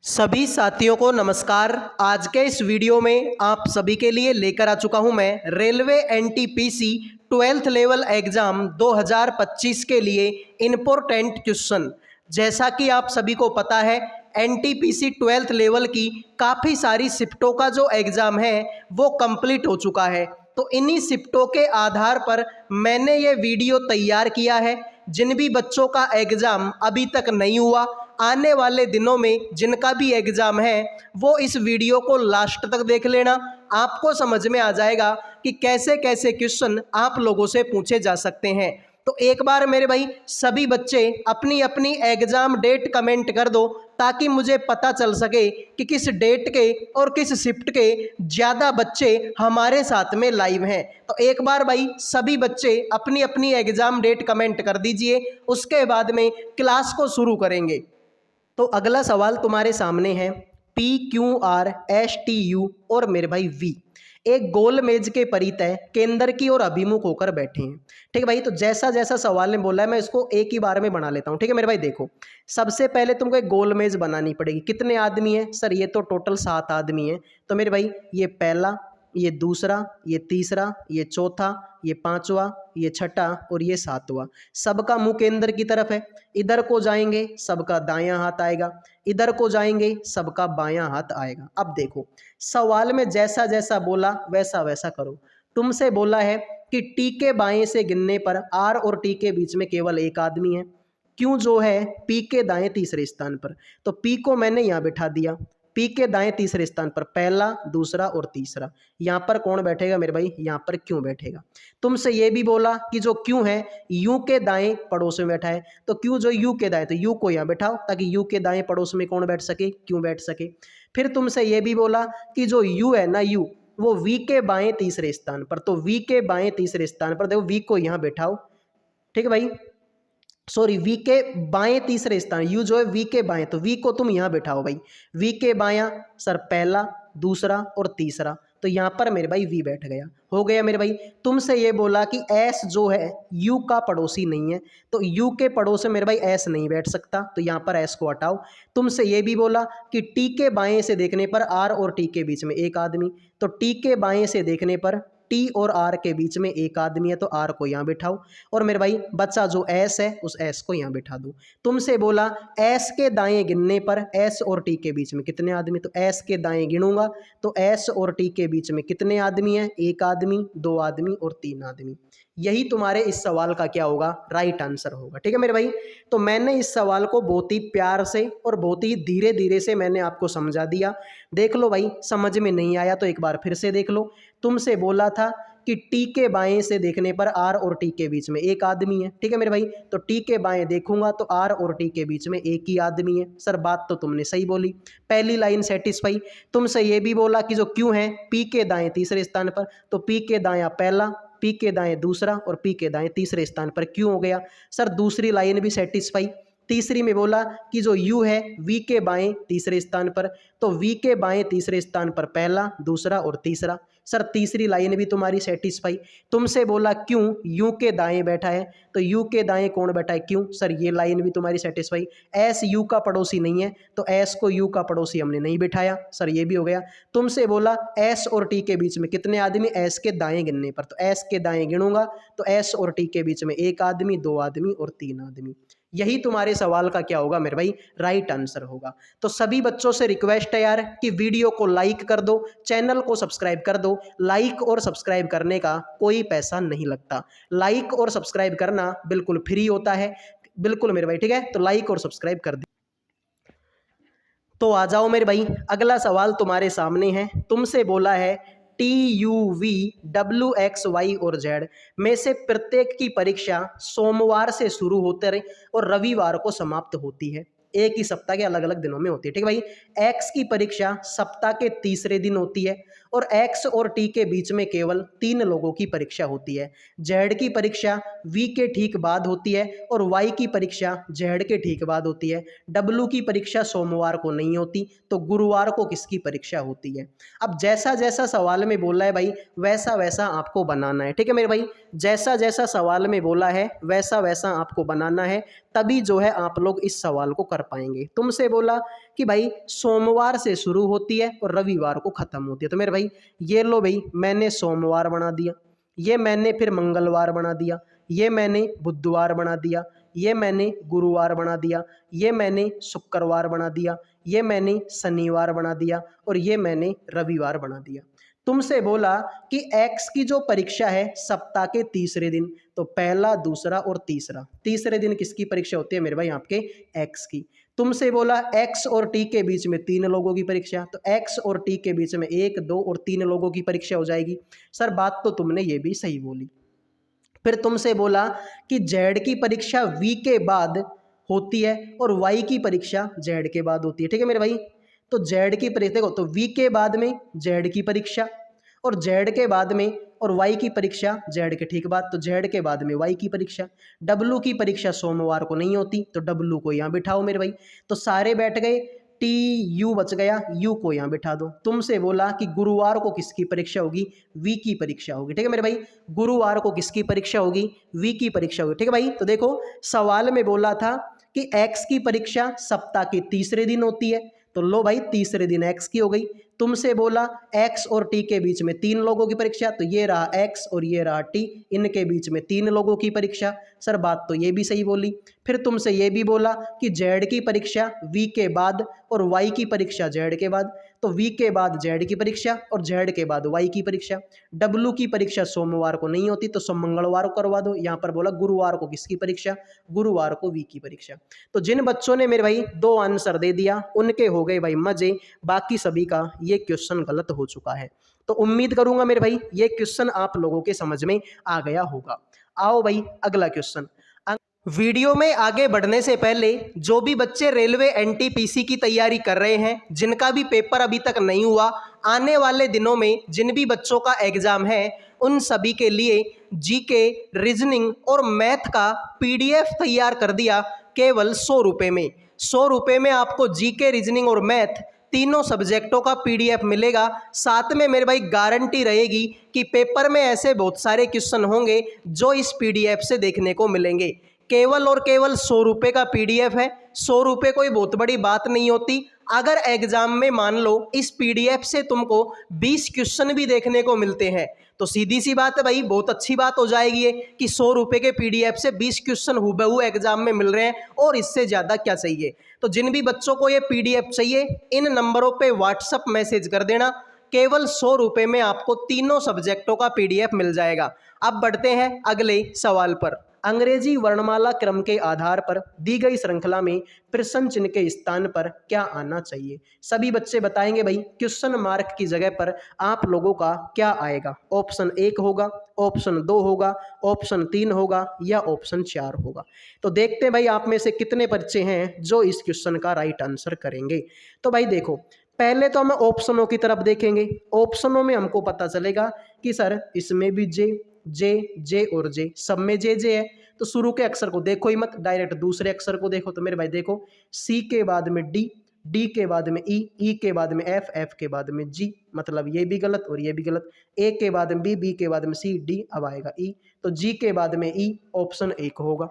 सभी साथियों को नमस्कार। आज के इस वीडियो में आप सभी के लिए लेकर आ चुका हूं मैं railway NTPC 12th level exam 2025 के लिए इम्पोर्टेंट क्वेश्चन। जैसा कि आप सभी को पता है एनटीपीसी 12th लेवल की काफ़ी सारी शिफ्टों का जो एग्ज़ाम है वो कंप्लीट हो चुका है। तो इन्हीं शिफ्टों के आधार पर मैंने ये वीडियो तैयार किया है। जिन भी बच्चों का एग्ज़ाम अभी तक नहीं हुआ, आने वाले दिनों में जिनका भी एग्ज़ाम है वो इस वीडियो को लास्ट तक देख लेना। आपको समझ में आ जाएगा कि कैसे कैसे क्वेश्चन आप लोगों से पूछे जा सकते हैं। तो एक बार मेरे भाई सभी बच्चे अपनी अपनी एग्ज़ाम डेट कमेंट कर दो ताकि मुझे पता चल सके कि किस डेट के और किस शिफ्ट के ज़्यादा बच्चे हमारे साथ में लाइव हैं। तो एक बार भाई सभी बच्चे अपनी अपनी एग्ज़ाम डेट कमेंट कर दीजिए, उसके बाद में क्लास को शुरू करेंगे। तो अगला सवाल तुम्हारे सामने है PQRSTU और मेरे भाई V एक गोल मेज के परित है केंद्र की ओर अभिमुख होकर बैठे हैं। ठीक है भाई, तो जैसा जैसा सवाल ने बोला है मैं इसको एक ही बार में बना लेता हूँ। ठीक है मेरे भाई, देखो सबसे पहले तुमको एक गोल मेज बनानी पड़ेगी। कितने आदमी हैं सर? ये तो टोटल 7 आदमी हैं। तो मेरे भाई ये पहला, ये दूसरा, ये तीसरा, ये चौथा, ये पांचवा, ये छठा और ये सातवां। सबका मुंह केंद्र की तरफ है। इधर को जाएंगे सबका दायां हाथ आएगा, इधर को जाएंगे सबका बायां हाथ आएगा। अब देखो सवाल में जैसा जैसा बोला वैसा वैसा करो। तुमसे बोला है कि टी के बाएं से गिनने पर आर और टी के बीच में केवल एक आदमी है। क्यों जो है पी के दाएं तीसरे स्थान पर। तो पी को मैंने यहाँ बिठा दिया। पी के दाएं तीसरे स्थान पर पहला, दूसरा और तीसरा। यहाँ पर कौन बैठेगा मेरे भाई? यहाँ पर क्यों बैठेगा। तुमसे ये भी बोला कि जो क्यों है यू के दाएं पड़ोस में बैठा है। तो क्यों जो यू के दाएं, तो यू को यहाँ बैठाओ ताकि यू के दाएं पड़ोस में कौन बैठ सके? क्यों बैठ सके। फिर तुमसे ये भी बोला कि जो यू है ना, यू वो वी के बाएं तीसरे स्थान पर। तो वी के बाएं तीसरे स्थान पर देखो वी को यहाँ बैठाओ। ठीक है भाई, सॉरी वी के बाएं तीसरे स्थान, यू जो है वी के बाएं, तो वी को तुम यहाँ बैठाओ भाई। वी के बायां सर पहला, दूसरा और तीसरा। तो यहाँ पर मेरे भाई वी बैठ गया। हो गया मेरे भाई। तुमसे ये बोला कि एस जो है यू का पड़ोसी नहीं है। तो यू के पड़ोस में मेरे भाई एस नहीं बैठ सकता, तो यहाँ पर एस को हटाओ। तुमसे ये भी बोला कि टी के बाएं से देखने पर आर और टी के बीच में एक आदमी। तो टी के बाएं से देखने पर टी और आर के बीच में एक आदमी है, तो आर को यहाँ बिठाओ। और मेरे भाई बच्चा जो एस है उस एस को यहाँ बिठा दो। तुमसे बोला एस के दाएं गिनने पर एस और टी के बीच में कितने आदमी। तो एस के दाएं गिनूंगा तो एस और टी के बीच में कितने आदमी हैं? एक आदमी, दो आदमी और तीन आदमी। यही तुम्हारे इस सवाल का क्या होगा? राइट आंसर होगा। ठीक है मेरे भाई, तो मैंने इस सवाल को बहुत ही प्यार से और बहुत ही धीरे धीरे से मैंने आपको समझा दिया। देख लो भाई, समझ में नहीं आया तो एक बार फिर से देख लो। तुमसे बोला था कि टी के बाएं से देखने पर आर और टी के बीच में एक आदमी है। ठीक है मेरे भाई, तो टी के बाएं देखूंगा तो आर और टी के बीच में एक ही आदमी है। सर बात तो तुमने सही बोली, पहली लाइन सेटिस्फाई। तुमसे ये भी बोला कि जो क्यों है पी के दाएं तीसरे स्थान पर। तो पी के दायां पहला, पी के दाएं दूसरा और पी के दाएं तीसरे स्थान पर क्यों हो गया। सर दूसरी लाइन भी सेटिस्फाई। तीसरी में बोला कि जो यू है वी के बाएं तीसरे स्थान पर। तो वी के बाएं तीसरे स्थान पर पहला, दूसरा और तीसरा। सर तीसरी लाइन भी तुम्हारी सेटिस्फाई। तुमसे बोला क्यों यू के दाएं बैठा है। तो यू के दाएं कौन बैठा है? क्यों। सर ये लाइन भी तुम्हारी सेटिस्फाई। एस यू का पड़ोसी नहीं है, तो एस को यू का पड़ोसी हमने नहीं बिठाया। सर ये भी हो गया। तुमसे बोला एस और टी के बीच में कितने आदमी? एस के दाएं गिनने पर। तो एस के दाएं गिनूंगा तो एस और टी के बीच में एक आदमी, दो आदमी और तीन आदमी। यही तुम्हारे सवाल का क्या होगा मेरे भाई? राइट आंसर होगा। तो सभी बच्चों से रिक्वेस्ट है यार कि वीडियो को लाइक कर दो, चैनल को सब्सक्राइब कर दो। लाइक और सब्सक्राइब करने का कोई पैसा नहीं लगता। लाइक और सब्सक्राइब करना बिल्कुल फ्री होता है। बिल्कुल मेरे भाई, ठीक है, तो लाइक और सब्सक्राइब कर दो। तो आ जाओ मेरे भाई, अगला सवाल तुम्हारे सामने है। तुमसे बोला है TUV WX Y और Z में से प्रत्येक की परीक्षा सोमवार से शुरू होते रहे और रविवार को समाप्त होती है। एक ही सप्ताह के अलग अलग दिनों में होती है। ठीक है भाई, एक्स की परीक्षा सप्ताह के तीसरे दिन होती है और एक्स और टी के बीच में केवल 3 लोगों की परीक्षा होती है। जेड की परीक्षा वी के ठीक बाद होती है और वाई की परीक्षा जेड के ठीक बाद होती है। डब्लू की परीक्षा सोमवार को नहीं होती, तो गुरुवार को किसकी परीक्षा होती है। अब जैसा जैसा सवाल में बोला है भाई वैसा वैसा आपको बनाना है। ठीक है मेरे भाई, जैसा जैसा सवाल में बोला है वैसा वैसा आपको बनाना है, तभी जो है आप लोग इस सवाल को कर पाएंगे। तुमसे बोला कि भाई सोमवार से शुरू होती है और रविवार को खत्म होती है। तो मेरे भाई ये लो भाई, मैंने सोमवार बना दिया, ये मैंने फिर मंगलवार बना दिया, ये मैंने बुधवार बना दिया, ये मैंने गुरुवार बना दिया, ये मैंने शुक्रवार बना दिया, ये मैंने शनिवार बना दिया और ये मैंने रविवार बना दिया। तुमसे बोला कि एक्स की जो परीक्षा है सप्ताह के तीसरे दिन, तो पहला, दूसरा और तीसरा, तीसरे दिन किसकी परीक्षा होती है मेरे भाई? आपके एक्स की। तुमसे बोला एक्स और टी के बीच में 3 लोगों की परीक्षा, तो एक्स और टी के बीच में 1, 2 और 3 लोगों की परीक्षा हो जाएगी। सर बात तो तुमने ये भी सही बोली। फिर तुमसे बोला कि जेड की परीक्षा वी के बाद होती है और वाई की परीक्षा जेड के बाद होती है। ठीक है मेरे भाई, तो जेड की परीक्षा देखो, तो वी के बाद में जेड की परीक्षा और जेड के बाद में और वाई की परीक्षा जेड के ठीक बाद, तो जेड के बाद में वाई की परीक्षा। डब्लू की परीक्षा सोमवार को नहीं होती, तो डब्लू को यहाँ बिठाओ मेरे भाई। तो सारे बैठ गए, टी यू बच गया, यू को यहाँ बिठा दो। तुमसे बोला कि गुरुवार को किसकी परीक्षा होगी? वी की परीक्षा होगी। ठीक है मेरे भाई, गुरुवार को किसकी परीक्षा होगी? वी की परीक्षा होगी। ठीक है भाई, तो देखो सवाल में बोला था कि एक्स की परीक्षा सप्ताह के तीसरे दिन होती है, तो लो भाई तीसरे दिन एक्स की हो गई। तुमसे बोला एक्स और टी के बीच में 3 लोगों की परीक्षा, तो ये रहा एक्स और ये रहा टी, इनके बीच में 3 लोगों की परीक्षा। सर बात तो ये भी सही बोली। फिर तुमसे ये भी बोला कि जेड की परीक्षा वी के बाद और वाई की परीक्षा जेड के बाद, तो वी के बाद जेड की परीक्षा और जेड के बाद वाई की परीक्षा। डब्लू की परीक्षा सोमवार को नहीं होती, तो मंगलवार को करवा दो। यहाँ पर बोला गुरुवार को किसकी परीक्षा? गुरुवार को वी की परीक्षा। तो जिन बच्चों ने मेरे भाई 2 आंसर दे दिया उनके हो गए भाई मजे, बाकी सभी का ये क्वेश्चन गलत हो चुका है। तो उम्मीद करूंगा मेरे भाई ये क्वेश्चन आप लोगों के समझ में आ गया होगा। आओ भाई अगला क्वेश्चन। वीडियो में आगे बढ़ने से पहले जो भी बच्चे रेलवे एनटीपीसी की तैयारी कर रहे हैं, जिनका भी पेपर अभी तक नहीं हुआ, आने वाले दिनों में जिन भी बच्चों का एग्जाम है उन सभी के लिए जीके, रीजनिंग और मैथ का पीडीएफ तैयार कर दिया केवल 100 रुपये में। 100 रुपये में आपको जीके, रीजनिंग और मैथ तीनों सब्जेक्टों का पीडीएफ मिलेगा। साथ में मेरे भाई गारंटी रहेगी कि पेपर में ऐसे बहुत सारे क्वेश्चन होंगे जो इस पीडीएफ से देखने को मिलेंगे। केवल और केवल 100 रुपये का पीडीएफ है। 100 रुपये कोई बहुत बड़ी बात नहीं होती। अगर एग्जाम में मान लो इस पीडीएफ से तुमको 20 क्वेश्चन भी देखने को मिलते हैं, तो सीधी सी बात है भाई, बहुत अच्छी बात हो जाएगी ये कि 100 रुपये के पीडीएफ से 20 क्वेश्चन हुबहू एग्जाम में मिल रहे हैं, और इससे ज़्यादा क्या चाहिए। तो जिन भी बच्चों को ये पीडीएफ चाहिए, इन नंबरों पे व्हाट्सअप मैसेज कर देना। केवल 100 रुपये में आपको तीनों सब्जेक्टों का पीडीएफ मिल जाएगा। अब बढ़ते हैं अगले सवाल पर। अंग्रेजी वर्णमाला क्रम के आधार पर दी गई श्रृंखला में प्रश्न चिन्ह के स्थान पर क्या आना चाहिए? सभी बच्चे बताएंगे भाई क्वेश्चन मार्क की जगह पर आप लोगों का क्या आएगा। ऑप्शन 1 होगा, ऑप्शन 2 होगा, ऑप्शन 3 होगा या ऑप्शन 4 होगा। तो देखते हैं भाई आप में से कितने बच्चे हैं जो इस क्वेश्चन का राइट आंसर करेंगे। तो भाई देखो, पहले तो हम ऑप्शनों की तरफ देखेंगे। ऑप्शनों में हमको पता चलेगा कि सर इसमें भी जे जे जे और जे, सब में जे जे है, तो शुरू के अक्षर को देखो ही मत, डायरेक्ट दूसरे अक्षर को देखो। तो मेरे भाई देखो, सी के बाद में डी, डी के बाद में ई के बाद में एफ, एफ के बाद में जी, मतलब ये भी गलत और ये भी गलत। ए के बाद में बी के बाद में सी, डी, अब आएगा ई, तो जी के बाद में ई, ऑप्शन 1 होगा।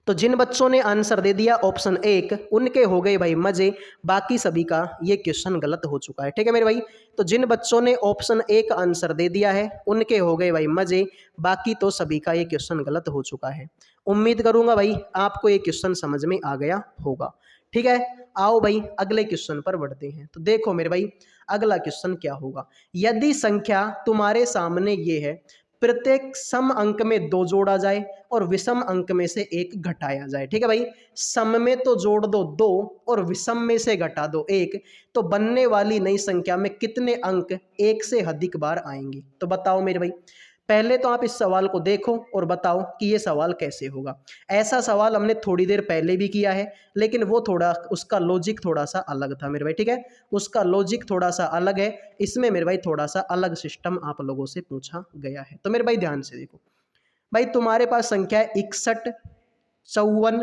तो जिन बच्चों ने आंसर दे दिया ऑप्शन 1, उनके हो गए भाई मजे, बाकी सभी का ये क्वेश्चन गलत हो चुका है। ठीक है मेरे भाई, तो जिन बच्चों ने ऑप्शन 1 आंसर दे दिया है उनके हो गए भाई मजे, बाकी तो सभी का ये क्वेश्चन गलत हो चुका है। उम्मीद करूंगा भाई आपको ये क्वेश्चन समझ में आ गया होगा। ठीक है, आओ भाई अगले क्वेश्चन पर बढ़ते हैं। तो देखो मेरे भाई अगला क्वेश्चन क्या होगा। यदि संख्या तुम्हारे सामने ये है, प्रत्येक सम अंक में 2 जोड़ा जाए और विषम अंक में से 1 घटाया जाए। ठीक है भाई, सम में तो जोड़ दो 2 और विषम में से घटा दो 1, तो बनने वाली नई संख्या में कितने अंक 1 से अधिक बार आएंगे? तो बताओ मेरे भाई, पहले तो आप इस सवाल को देखो और बताओ कि ये सवाल कैसे होगा। ऐसा सवाल हमने थोड़ी देर पहले भी किया है, लेकिन वो थोड़ा उसका लॉजिक थोड़ा सा अलग था मेरे भाई। ठीक है, उसका लॉजिक थोड़ा सा अलग है, इसमें मेरे भाई थोड़ा सा अलग सिस्टम आप लोगों से पूछा गया है। तो मेरे भाई ध्यान से देखो, भाई तुम्हारे पास संख्या है 61, 54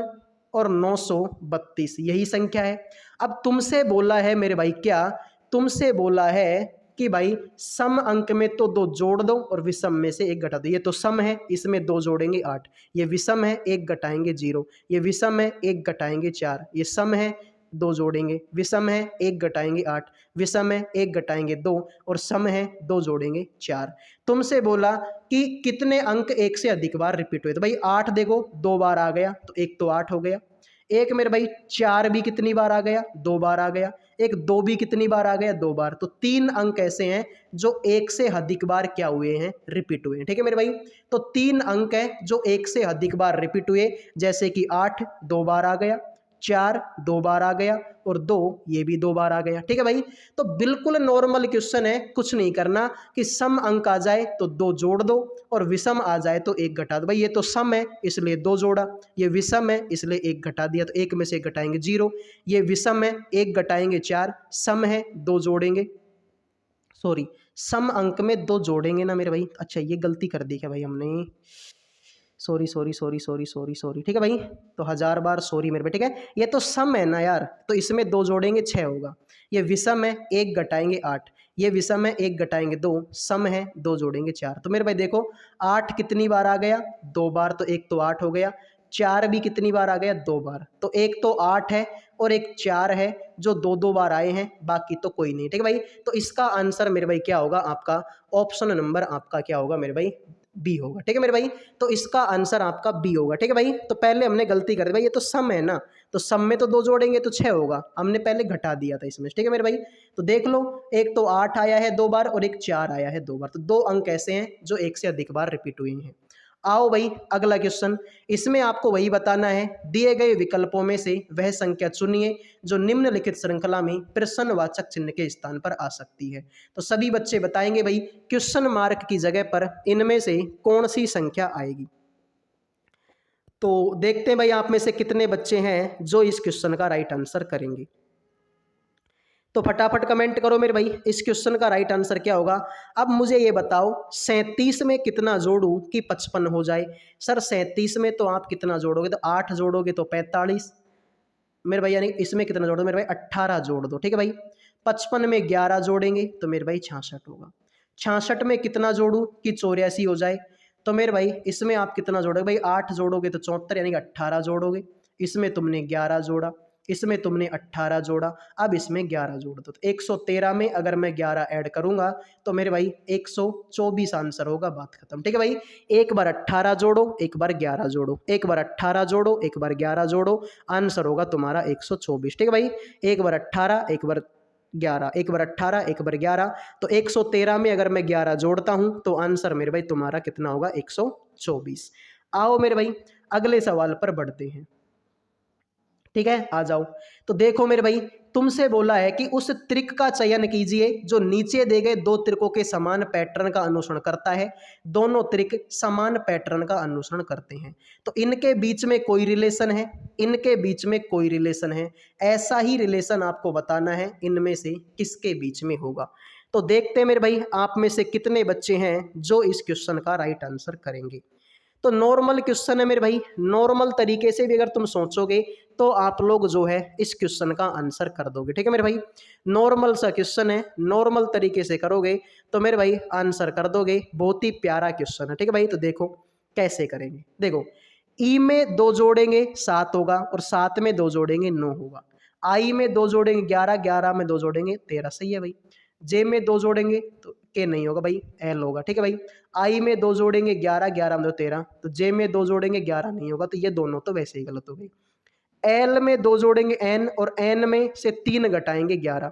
और 932, यही संख्या है। अब तुमसे बोला है मेरे भाई, क्या तुमसे बोला है कि भाई सम अंक में तो 2 जोड़ दो और विषम में से 1 घटा दो। ये तो सम है, इसमें 2 जोड़ेंगे 8, ये विषम है 1 घटाएंगे 0, ये विषम है 1 घटाएंगे 4, ये सम है दो जोड़ेंगे, विषम है 1 घटाएंगे 8, विषम है 1 घटाएंगे 2 और सम है 2 जोड़ेंगे 4। तुमसे बोला कि कितने अंक एक से अधिक बार रिपीट हुए, तो भाई 8 देखो 2 बार आ गया तो एक तो 8 हो गया। एक मेरे भाई 4 भी कितनी बार आ गया, 2 बार आ गया। एक 2 भी कितनी बार आ गया, 2 बार। तो 3 अंक ऐसे हैं जो एक से अधिक बार क्या हुए हैं, रिपीट हुए हैं। ठीक है मेरे भाई, तो 3 अंक है जो एक से अधिक बार रिपीट हुए, जैसे कि 8 2 बार आ गया, 4 2 बार आ गया और 2 ये भी 2 बार आ गया। ठीक है भाई, तो बिल्कुल नॉर्मल क्वेश्चन है, कुछ नहीं करना कि सम अंक आ जाए तो 2 जोड़ दो और विषम आ जाए तो 1 घटा दो। भाई ये तो सम है इसलिए 2 जोड़ा, ये विषम है इसलिए 1 घटा दिया, तो 1 में से 1 घटाएंगे 0। ये विषम है 1 घटाएंगे 4, सम है 2 जोड़ेंगे, सॉरी सम अंक में 2 जोड़ेंगे ना मेरे भाई। अच्छा ये गलती कर दी क्या भाई हमने, sorry sorry sorry sorry sorry sorry. ठीक है भाई, तो 1000 बार सॉरी मेरे भाई। ठीक है, ये तो सम है ना यार, तो इसमें 2 जोड़ेंगे 6 होगा। ये विषम है 1 घटाएंगे 8, ये विषम है 1 घटाएंगे 2, सम है 2 जोड़ेंगे 4। तो मेरे भाई देखो 8 कितनी बार आ गया, 2 बार, तो एक तो 8 हो गया। 4 भी कितनी बार आ गया, 2 बार, तो एक तो 8 है और एक 4 है जो 2 बार आए हैं, बाकी तो कोई नहीं। ठीक है भाई, तो इसका आंसर मेरे भाई क्या होगा आपका, ऑप्शन नंबर आपका क्या होगा मेरे भाई, बी होगा। ठीक है मेरे भाई, तो इसका आंसर आपका बी होगा। ठीक है भाई, तो पहले हमने गलती कर दी भाई, ये तो सम है ना, तो सम में तो 2 जोड़ेंगे तो 6 होगा, हमने पहले घटा दिया था इसमें। ठीक है मेरे भाई, तो देख लो एक तो 8 आया है 2 बार और एक 4 आया है 2 बार, तो 2 अंक ऐसे हैं जो एक से अधिक बार रिपीट हुए हैं। आओ भाई अगला क्वेश्चन, इसमें आपको वही बताना है, दिए गए विकल्पों में से वह संख्या चुनिए जो निम्नलिखित श्रृंखला में प्रश्नवाचक चिन्ह के स्थान पर आ सकती है। तो सभी बच्चे बताएंगे भाई क्वेश्चन मार्क की जगह पर इनमें से कौन सी संख्या आएगी। तो देखते हैं भाई आप में से कितने बच्चे हैं जो इस क्वेश्चन का राइट आंसर करेंगे। तो फटाफट कमेंट करो मेरे भाई, इस क्वेश्चन का राइट आंसर क्या होगा। अब मुझे ये बताओ 37 में कितना जोड़ूं कि 55 हो जाए। सर 37 में तो आप कितना जोड़ोगे, तो 8 जोड़ोगे तो 45 मेरे भाई, यानी इसमें कितना जोड़ दो मेरे भाई, 18 जोड़ दो। ठीक है भाई, 55 में 11 जोड़ेंगे तो मेरे भाई 66 होगा। 66 में कितना जोड़ूं कि 84 हो जाए, तो मेरे भाई इसमें आप कितना जोड़ोगे भाई, 8 जोड़ोगे तो 74 यानी कि 18 जोड़ोगे। इसमें तुमने 11 जोड़ा, इसमें तुमने 18 जोड़ा, अब इसमें 11 जोड़ दो, तो 113 में अगर मैं 11 ऐड करूंगा तो मेरे भाई 124 आंसर होगा, बात खत्म। ठीक है भाई, एक बार 18 जोड़ो, एक बार 11 जोड़ो, एक बार 18 जोड़ो, एक बार 11 जोड़ो, आंसर होगा तुम्हारा 124। ठीक है भाई, एक बार 18 एक बार 11, एक बार 18 एक बार 11, तो 113 में अगर मैं 11 जोड़ता हूं तो आंसर मेरे भाई तुम्हारा कितना होगा, 124। आओ मेरे भाई अगले सवाल पर बढ़ते हैं। ठीक है, आ जाओ। तो देखो मेरे भाई, तुमसे बोला है कि उस त्रिक का चयन कीजिए जो नीचे दे गए 2 त्रिकों के समान पैटर्न का अनुसरण करता है। दोनों त्रिक समान पैटर्न का अनुसरण करते हैं, तो इनके बीच में कोई रिलेशन है, इनके बीच में कोई रिलेशन है, ऐसा ही रिलेशन आपको बताना है इनमें से किसके बीच में होगा। तो देखते हैं मेरे भाई आप में से कितने बच्चे हैं जो इस क्वेश्चन का राइट आंसर करेंगे। तो नॉर्मल क्वेश्चन है मेरे भाई, नॉर्मल तरीके से भी अगर तुम सोचोगे तो आप लोग जो है इस क्वेश्चन का आंसर कर दोगे। ठीक है मेरे भाई, नॉर्मल सा क्वेश्चन है, नॉर्मल तरीके से करोगे तो मेरे भाई आंसर कर दोगे। बहुत ही प्यारा क्वेश्चन है। ठीक है भाई, तो देखो कैसे करेंगे। देखो ई में 2 जोड़ेंगे 7 होगा और 7 में 2 जोड़ेंगे 9 होगा। आई में 2 जोड़ेंगे 11, 11 में 2 जोड़ेंगे 13, सही है भाई। जे में 2 जोड़ेंगे तो के नहीं होगा भाई, एल होगा। ठीक है भाई, आई में 2 जोड़ेंगे 11, 11 में 2 13, तो जे में 2 जोड़ेंगे 11 नहीं होगा, तो ये दोनों तो वैसे ही गलत हो गई। एल में 2 जोड़ेंगे एन और एन में से 3 घटाएंगे 11,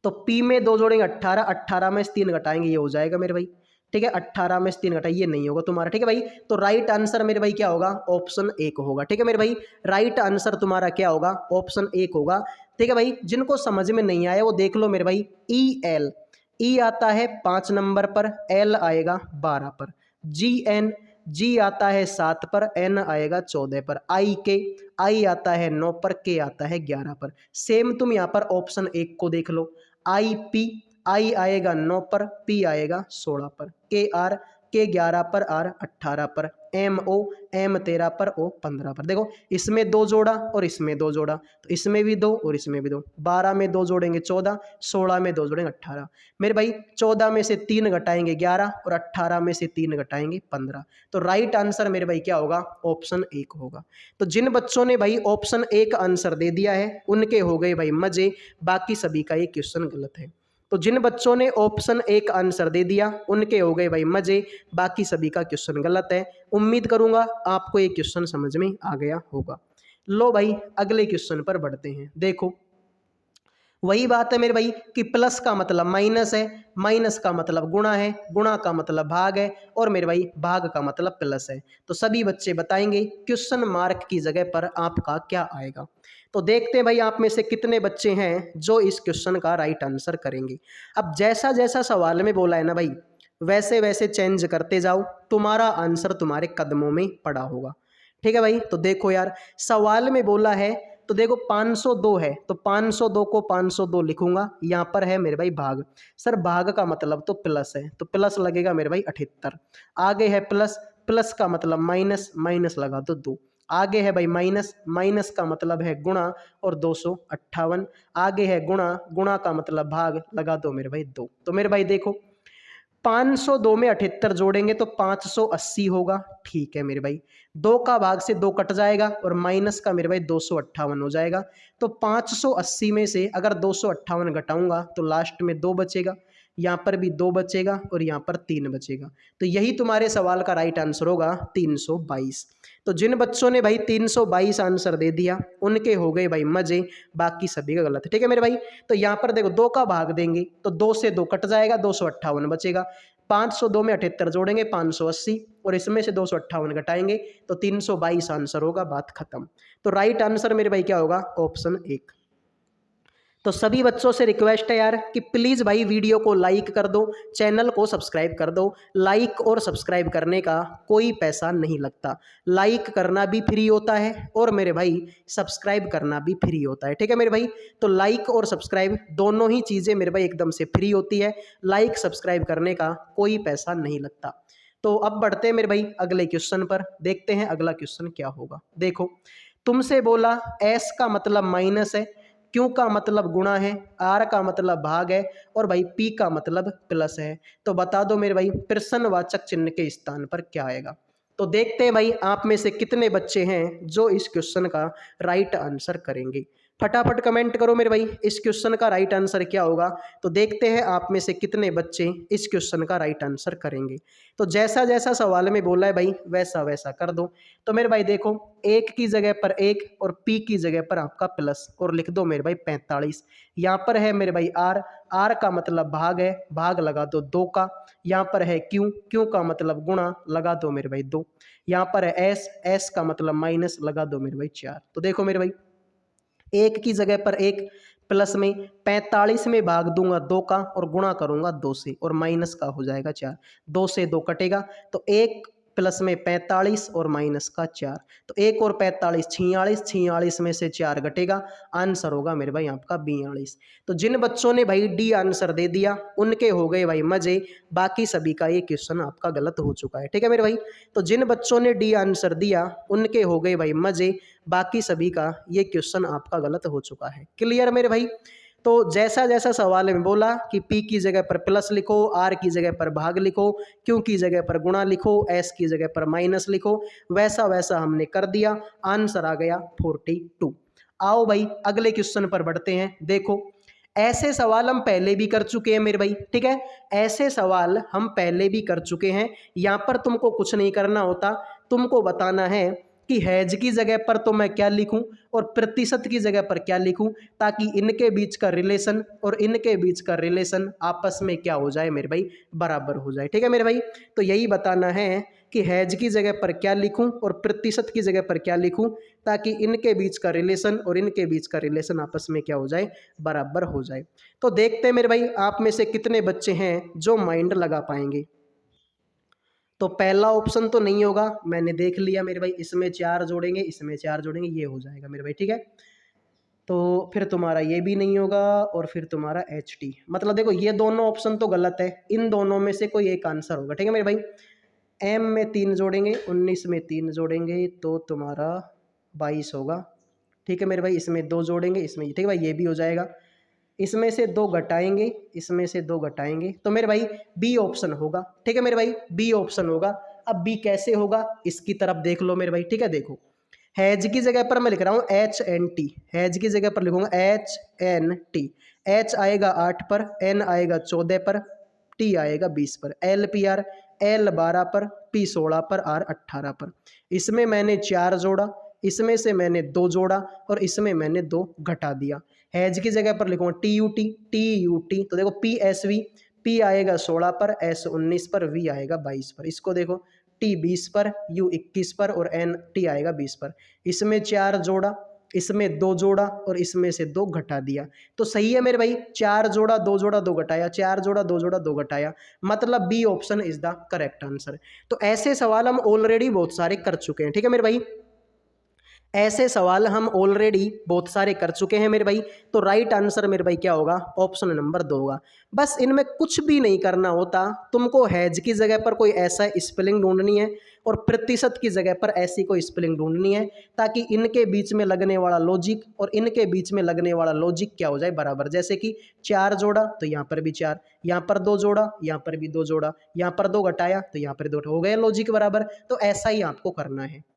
तो पी में 2 जोड़ेंगे 18, 18 में से 3 घटाएंगे ये हो जाएगा मेरे भाई। ठीक है, 18 में से 3 घटाइए, ये नहीं होगा तुम्हारा। ठीक है भाई, तो राइट आंसर मेरे भाई क्या होगा, ऑप्शन 1 होगा। ठीक है मेरे भाई, राइट आंसर तुम्हारा क्या होगा, ऑप्शन 1 होगा। ठीक है भाई, जिनको समझ में नहीं आया वो देख लो मेरे भाई। ई एल, ई आता है 5 नंबर पर, एल आएगा 12 पर, जी एन, जी आता है 7 पर, एन आएगा 14 पर, आई के, आई आता है 9 पर, के आता है 11 पर। सेम तुम यहाँ पर ऑप्शन 1 को देख लो, आई पी, आई आएगा 9 पर, पी आएगा 16 पर, के के 11 पर आर 18 पर, एम ओ एम 13 पर ओ 15 पर। देखो इसमें 2 जोड़ा और इसमें 2 जोड़ा, तो इसमें भी 2 और इसमें भी 2, 12 में 2 जोड़ेंगे 14, 16 में 2 जोड़ेंगे 18। मेरे भाई 14 में से 3 घटाएंगे 11 और 18 में से 3 घटाएंगे 15। तो राइट आंसर मेरे भाई क्या होगा, ऑप्शन 1 होगा। तो जिन बच्चों ने भाई ऑप्शन 1 आंसर दे दिया है उनके हो गए भाई मजे, बाकी सभी का ये क्वेश्चन गलत है। तो जिन बच्चों ने ऑप्शन 1 आंसर दे दिया उनके हो गए भाई मजे, बाकी सभी का क्वेश्चन गलत है। उम्मीद करूंगा आपको ये क्वेश्चन समझ में आ गया होगा। लो भाई अगले क्वेश्चन पर बढ़ते हैं। देखो वही बात है मेरे भाई कि प्लस का मतलब माइनस है, माइनस का मतलब गुणा है, गुणा का मतलब भाग है, और मेरे भाई भाग का मतलब प्लस है। तो सभी बच्चे बताएंगे क्वेश्चन मार्क की जगह पर आपका क्या आएगा। तो देखते हैं भाई आप में से कितने बच्चे हैं जो इस क्वेश्चन का राइट आंसर करेंगे। अब जैसा जैसा सवाल में बोला है ना भाई, वैसे वैसे चेंज करते जाओ, तुम्हारा आंसर तुम्हारे कदमों में पड़ा होगा। ठीक है भाई, तो देखो यार सवाल में बोला है, तो देखो 502 है तो 502 को 502 लिखूंगा, यहाँ पर है मेरे भाई भाग। सर भाग का मतलब तो प्लस है, तो प्लस लगेगा मेरे भाई 78। आगे है प्लस, प्लस का मतलब माइनस, माइनस लगा दो 2। आगे है भाई माइनस, माइनस का मतलब है गुणा और 258। आगे है गुणा, गुणा का मतलब भाग, लगा दो मेरे भाई 2। तो मेरे भाई देखो 502 में 78 जोड़ेंगे तो 580 होगा। ठीक है मेरे भाई, 2 का भाग से 2 कट जाएगा और माइनस का मेरे भाई 258 हो जाएगा। तो 580 में से अगर 258 घटाऊंगा तो लास्ट में 2 बचेगा, यहाँ पर भी 2 बचेगा और यहाँ पर 3 बचेगा। तो यही तुम्हारे सवाल का राइट आंसर होगा 322। तो जिन बच्चों ने भाई 322 आंसर दे दिया उनके हो गए भाई मजे, बाकी सभी का गलत है। ठीक है मेरे भाई, तो यहाँ पर देखो 2 का भाग देंगे तो 2 से 2 कट जाएगा, 258 बचेगा। 502 में 78 जोड़ेंगे 580 और इसमें से 258 घटाएंगे तो 322 आंसर होगा, बात खत्म। तो राइट आंसर मेरे भाई क्या होगा, ऑप्शन 1। तो सभी बच्चों से रिक्वेस्ट है यार कि प्लीज़ भाई वीडियो को लाइक कर दो, चैनल को सब्सक्राइब कर दो। लाइक और सब्सक्राइब करने का कोई पैसा नहीं लगता, लाइक करना भी फ्री होता है और मेरे भाई सब्सक्राइब करना भी फ्री होता है। ठीक है मेरे भाई, तो लाइक और सब्सक्राइब दोनों ही चीज़ें मेरे भाई एकदम से फ्री होती है, लाइक सब्सक्राइब करने का कोई पैसा नहीं लगता। तो अब बढ़ते हैं मेरे भाई अगले क्वेश्चन पर, देखते हैं अगला क्वेश्चन क्या होगा। देखो तुमसे बोला एस का मतलब माइनस है, क्यू का मतलब गुणा है, आर का मतलब भाग है, और भाई पी का मतलब प्लस है। तो बता दो मेरे भाई प्रश्नवाचक चिन्ह के स्थान पर क्या आएगा। तो देखते हैं भाई आप में से कितने बच्चे हैं जो इस क्वेश्चन का राइट आंसर करेंगे। फटाफट कमेंट करो मेरे भाई इस क्वेश्चन का राइट आंसर क्या होगा। तो देखते हैं आप में से कितने बच्चे इस क्वेश्चन का राइट आंसर करेंगे। तो जैसा जैसा सवाल में बोला है भाई वैसा वैसा कर दो। तो मेरे भाई देखो एक की जगह पर एक और पी की जगह पर आपका प्लस और लिख दो मेरे भाई 45। यहाँ पर है मेरे भाई आर, आर का मतलब भाग है, भाग लगा दो 2 का। यहाँ पर है क्यू, क्यू का मतलब गुणा, लगा दो मेरे भाई 2। यहाँ पर है एस, एस का मतलब माइनस, लगा दो मेरे भाई 4। तो देखो मेरे भाई एक की जगह पर एक, प्लस में 45 में भाग दूंगा 2 का और गुणा करूंगा 2 से और माइनस का हो जाएगा 4। 2 से 2 कटेगा तो 1 प्लस में 45 और माइनस का 4। तो 1 और 45 46, 46 में से 4 घटेगा, आंसर होगा मेरे भाई आपका 42। तो जिन बच्चों ने भाई डी आंसर दे दिया उनके हो गए भाई मजे, बाकी सभी का ये क्वेश्चन आपका गलत हो चुका है। ठीक है मेरे भाई, तो जिन बच्चों ने डी आंसर दिया उनके हो गए भाई मजे, बाकी सभी का ये क्वेश्चन आपका गलत हो चुका है। क्लियर मेरे भाई, तो जैसा जैसा सवाल में बोला कि P की जगह पर प्लस लिखो, R की जगह पर भाग लिखो, Q की जगह पर गुणा लिखो, S की जगह पर माइनस लिखो, वैसा वैसा हमने कर दिया, आंसर आ गया 42। आओ भाई अगले क्वेश्चन पर बढ़ते हैं। देखो ऐसे सवाल हम पहले भी कर चुके हैं मेरे भाई, ठीक है, ऐसे सवाल हम पहले भी कर चुके हैं। यहाँ पर तुमको कुछ नहीं करना होता, तुमको बताना है कि हैज की जगह पर तो मैं क्या लिखूं और प्रतिशत की जगह पर क्या लिखूं, ताकि इनके बीच का रिलेशन और इनके बीच का रिलेशन आपस में क्या हो जाए मेरे भाई, बराबर हो जाए। ठीक है मेरे भाई, तो यही बताना है कि हैज की जगह पर क्या लिखूं और प्रतिशत की जगह पर क्या लिखूं, ताकि इनके बीच का रिलेशन और इनके बीच का रिलेशन आपस में क्या हो जाए, बराबर हो जाए। तो देखते हैं मेरे भाई आप में से कितने बच्चे हैं जो माइंड लगा पाएंगे। तो पहला ऑप्शन तो नहीं होगा, मैंने देख लिया मेरे भाई, इसमें 4 जोड़ेंगे इसमें 4 जोड़ेंगे ये हो जाएगा मेरे भाई। ठीक है, तो फिर तुम्हारा ये भी नहीं होगा और फिर तुम्हारा एच टी, मतलब देखो ये दोनों ऑप्शन तो गलत है, इन दोनों में से कोई एक आंसर होगा। ठीक है मेरे भाई, एम में 3 जोड़ेंगे, 19 में 3 जोड़ेंगे तो तुम्हारा 22 होगा। ठीक है मेरे भाई, इसमें 2 जोड़ेंगे, इसमें, ठीक है भाई, ये भी हो जाएगा। इसमें से 2 घटाएंगे, इसमें से 2 घटाएंगे तो मेरे भाई बी ऑप्शन होगा। ठीक है मेरे भाई, बी ऑप्शन होगा। अब बी कैसे होगा इसकी तरफ देख लो मेरे भाई। ठीक है, देखो हैज की जगह पर मैं लिख रहा हूँ एच एन टी, हैज की जगह पर लिखूंगा एच एन टी। एच आएगा 8 पर, एन आएगा 14 पर, टी आएगा 20 पर, एल पी आर, एल 12 पर, पी 16 पर, आर 18 पर। इसमें मैंने 4 जोड़ा, इसमें से मैंने 2 जोड़ा और इसमें मैंने 2 घटा दिया। हैज की जगह पर लिखूंगा T U T, T U T, तो देखो पी एस वी, पी आएगा 16 पर, एस 19 पर, वी आएगा 22 पर। इसको देखो टी 20 पर, यू 21 पर और एन टी आएगा 20 पर। इसमें 4 जोड़ा, इसमें 2 जोड़ा और इसमें से 2 घटा दिया। तो सही है मेरे भाई, 4 जोड़ा 2 जोड़ा 2 घटाया, 4 जोड़ा 2 जोड़ा 2 घटाया, मतलब B option is the correct answer. तो ऐसे सवाल हम ऑलरेडी बहुत सारे कर चुके हैं। ठीक है मेरे भाई, ऐसे सवाल हम ऑलरेडी बहुत सारे कर चुके हैं मेरे भाई। तो राइट आंसर मेरे भाई क्या होगा, ऑप्शन नंबर 2 होगा। बस इनमें कुछ भी नहीं करना होता, तुमको हैज की जगह पर कोई ऐसा स्पेलिंग ढूंढनी है और प्रतिशत की जगह पर ऐसी कोई स्पेलिंग ढूंढनी है, ताकि इनके बीच में लगने वाला लॉजिक और इनके बीच में लगने वाला लॉजिक क्या हो जाए, बराबर। जैसे कि 4 जोड़ा तो यहाँ पर भी 4, यहाँ पर 2 जोड़ा, यहाँ पर भी 2 जोड़ा, यहाँ पर 2 घटाया तो यहाँ पर 2, हो गया लॉजिक बराबर। तो ऐसा ही आपको करना है।